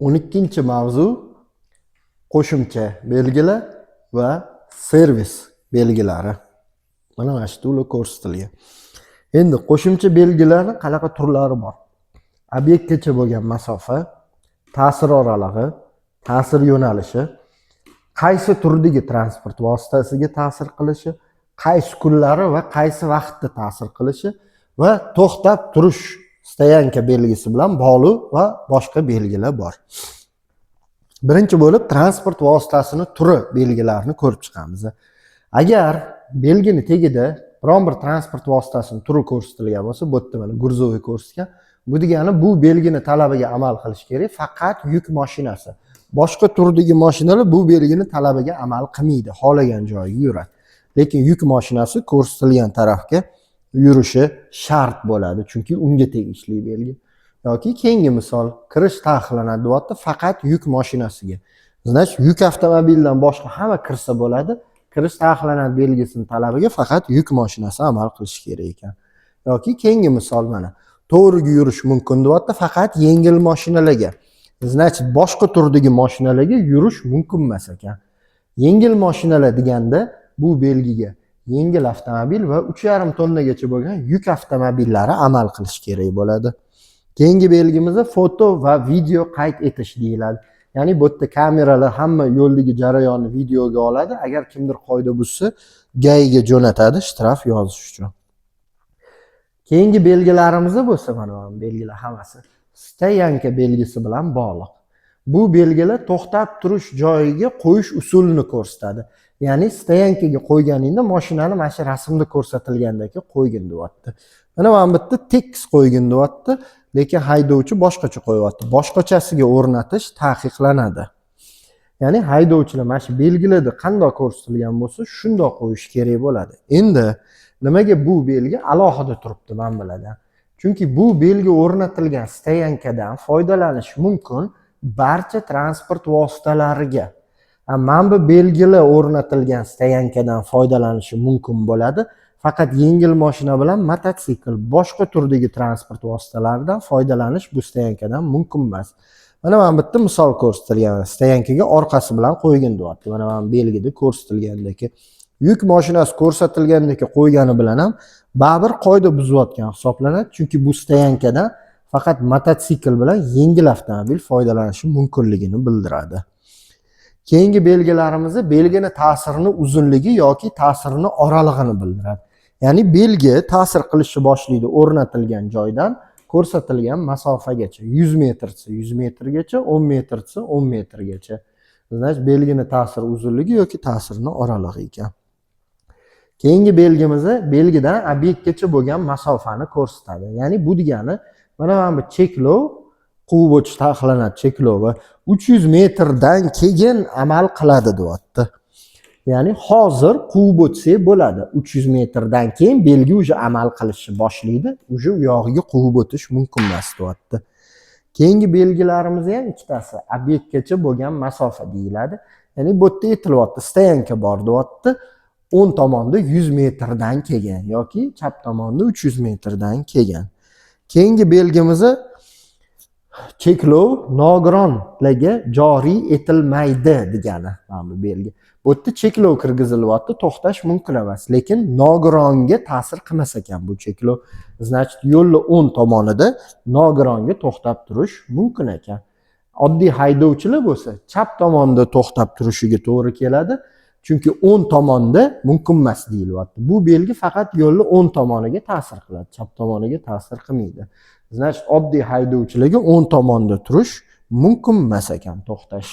12-mavzu qo'shimcha belgilar va servis belgilari. Mana shu to'la ko'rsatilgan. Endi qo'shimcha belgilarning qanaqa turlari bor? Obyektgacha bo'lgan masofa, ta'sir oralig'i, ta'sir yo'nalishi, qaysi turdagi transport vositasiga ta'sir qilishi, qaysi kunlari va qaysi vaqtda ta'sir qilishi va to'xtab turish stoyanka belgisi bilan bog'liq va boshqa belgilar bor. Birinchi bo'lib transport vositasini turi belgilarini ko'rib chiqamiz. Agar belgini tagida biron bir transport vositasini turi ko'rsatilgan bo'lsa, bu yerda mana gruzoviy ko'rsatgan. Bu degani bu belgini talabiga amal qilish kerak, faqat yuk mashinasi. Boshqa turdagi mashinalar bu belgini talabiga amal qilmaydi, xohlagan joyiga yuradi. Lekin yuk mashinasi ko'rsatilgan tarafga yurishi shart bo'ladi, chunki unga tegishli belgi. Yoki keyingi misol, kirish taqiqlanadi deyapti faqat yuk mashinasiga. Значит, yuk avtomobildan boshqa hamma kirsa bo'ladi. Kirish taqiqlanadi belgisini talabiga faqat yuk mashinasi amal qilishi kerak ekan. Yoki keyingi misol mana to'g'riga yurish mumkin deyapti faqat yengil mashinalarga. Значит, boshqa turdagi mashinalarga yurish mumkin emas ekan. Yengil mashinalar deganda bu belgiga yengil avtomobil va 3,5 tonnagacha bo'lgan yuk avtomobillari amal qilish kerak bo'ladi. Keyingi belgimizda foto va video qayd etish deyiladi. Ya'ni bu yerda kameralar hamma yo'ldagi jarayonni videoga oladi. Agar kimdir qoida buzsa, GAIga jo'natadi shtraf yozish uchun. Keyingi belgilarimizda bo'lsa mana bu belgilar hammasi stoyanka belgisi bilan bog'liq. Bu belgilar to'xtab turish joyiga qo'yish usulini ko'rsatadi. Ya'ni stoyankaga qo'yganingda mashinani mana shu rasmda ko'rsatilgandagi qo'ygin deyapti. Mana bu yerda tekis qo'ygin deyapti, lekin haydovchi boshqacha qo'yapti. Boshqachasiga o'rnatish taqiqlanadi. Ya'ni haydovchilar mana shu belgilarda qanday ko'rsatilgan bo'lsa, shunday qo'yish kerak bo'ladi. Endi nimaga bu belgi alohida turibdi men biladan? Chunki bu belgi o'rnatilgan stoyankadan foydalanish mumkin barcha transport vositalariga. Mana bu belgilar o'rnatilgan stoyankadan foydalanishi mumkin bo'ladi. Faqat yengil mashina bilan mototsikl, boshqa turdagi transport vositalaridan foydalanish bu stoyankadan mumkin emas. Mana bu yerda misol ko'rsatilgan. Stoyankaga orqasi bilan qo'ygin deyapti. Mana bu belgida ko'rsatilgandagi yuk mashinasi ko'rsatilgandagi qo'ygani bilan ham baribir qoida buzayotgan hisoblanadi. Chunki bu stoyankadan faqat mototsikl bilan yengil avtomobil foydalanishi mumkinligini bildiradi. Keyingi belgilarimizda belgini ta'sirini uzunligi yoki ta'sirini oralig'ini bildiradi. Ya'ni belgi ta'sir qilishni boshlaydi o'rnatilgan joydan ko'rsatilgan masofagacha. 100 metrsa 100 metrgacha, 10 metrsa 10 metrgacha. Значит, belgini ta'sir uzunligi yoki ta'sirni oralig'i ekan. Keyingi belgimizda belgidan obyektgacha bo'lgan masofani ko'rsatadi. Ya'ni bu degani mana bu cheklov quvib o'tish taqiqlanadi cheklovi 300 metrdan keyin amal qiladi deyapti. Ya'ni hozir quvib o'tsak bo'ladi. 300 metrdan keyin belgi uje amal qilishni boshlaydi. Uje u yog'iga quvib o'tish mumkin emas deyapti. Keyingi belgilarimiz ham ikkitasi obyektgacha bo'lgan masofa deyiladi. Ya'ni bu yerda aytilyapti, stoyanka bor deyapti. o'ng tomonda 100 metrdan kelgan yoki chap tomonda 300 metrdan kelgan. Keyingi belgimizni cheklov nogironlarga joriy etilmaydi degani mana bu belgi. Bu yerda cheklov kirgizilyapti, to'xtash mumkin emas, lekin nogironga ta'sir qilmas ekan bu cheklov. Значит, yo'lning o'ng tomonida nogironga to'xtab turish mumkin ekan. Oddiy haydovchilar bo'lsa, chap tomonda to'xtab turishiga to'g'ri keladi. Chunki o'ng tomonda mumkin emas deyilyapti. Bu belgi faqat yo'lning o'ng tomoniga ta'sir qiladi, chap tomoniga ta'sir qilmaydi. Значит, oddiy haydovchilarga o'ng tomonda turish mumkin emas ekan to'xtash.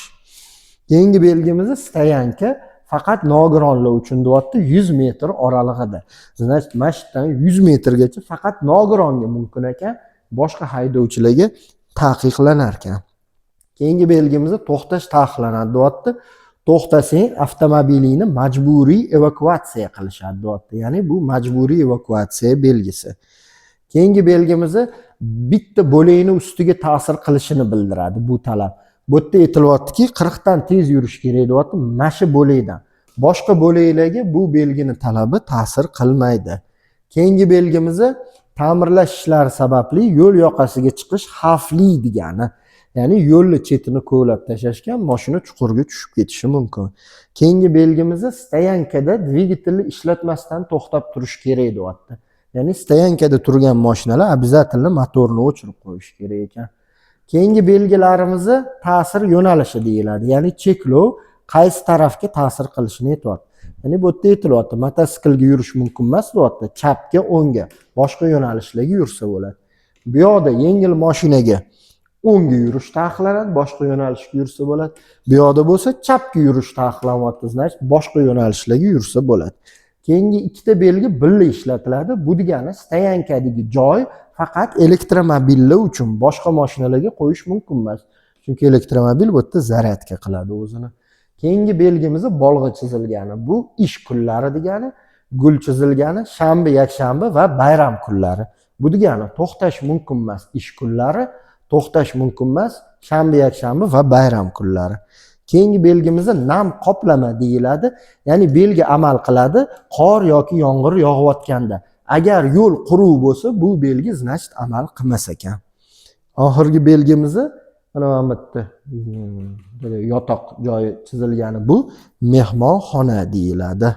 Keyingi belgimizni stoyanka faqat nogironlar uchun deyapti 100 metr oralig'ida. Значит, mashinadan 100 metrgacha faqat nogironga mumkin ekan, boshqa haydovchilarga taqiqlanar ekan. Keyingi belgimizda to'xtash taqiqlanadi deyapti. To'xtasang avtomobilingni majburiy evakuatsiya qilishadi deyapti. Ya'ni bu majburiy evakuatsiya belgisi. Keyingi belgimizni bitta bo'lakni ustiga ta'sir qilishini bildiradi bu talab. Bu yerda aytilyaptiki 40 dan tez yurish kerak deyapti, mashi bo'lakdan. Boshqa bo'laklarga bu belgini talabi ta'sir qilmaydi. Keyingi belgimizni ta'mirlash ishlari sababli yo'l yoqasiga chiqish xavfli degani. Ya'ni yo'lni chetini ko'lab tashlashgan, mashina chuqurga tushib ketishi mumkin. Keyingi belgimiz stoyankada dvigatelni ishlatmasdan to'xtab turish kerak deyapti. Ya'ni stoyankada turgan mashinalar обязательно motorni o'chirib qo'yish kerak ekan. Keyingi belgilarimiz ta'sir yo'nalishi deyiladi. Ya'ni cheklov qaysi tarafga ta'sir qilishini aytyapti. Ya'ni bu yerda aytilyapti, mototsiklga yurish mumkin emas deyapti, chapga, o'ngga, boshqa yo'nalishlarga yursa bo'ladi. Bu yoqda yengil mashinaga o'ngga yurish taqiqlanadi, boshqa yo'nalishga yursa bo'ladi. Bu yoqda bo'lsa chapga yurish taqiqlanyapti, значит, boshqa yo'nalishlarga yursa bo'ladi. Keyingi ikkita belgi birga ishlatiladi. Bu degani stoyankadagi joy faqat elektromobillar uchun, boshqa mashinalarga qo'yish mumkin emas. Chunki elektromobil bu yerda zaryadka qiladi o'zini. Keyingi belgimiz bolg'a chizilgani. Bu ish kunlari degani, gul chizilgani shanba, yakshanba va bayram kunlari. Bu degani to'xtash mumkin emas ish kunlari, to'xtash mumkin emas shanba, yakshanba va bayram kunlari. Keyingi belgimiz nam qoplama deyiladi. Ya'ni belgi amal qiladi qor yoki yomg'ir yog'ayotganda. Agar yo'l quruq bo'lsa, bu belgi значит amal qilmas ekan. Oxirgi belgimiz mana bu yerda yotoq joyi chizilgani, bu mehmonxona deyiladi.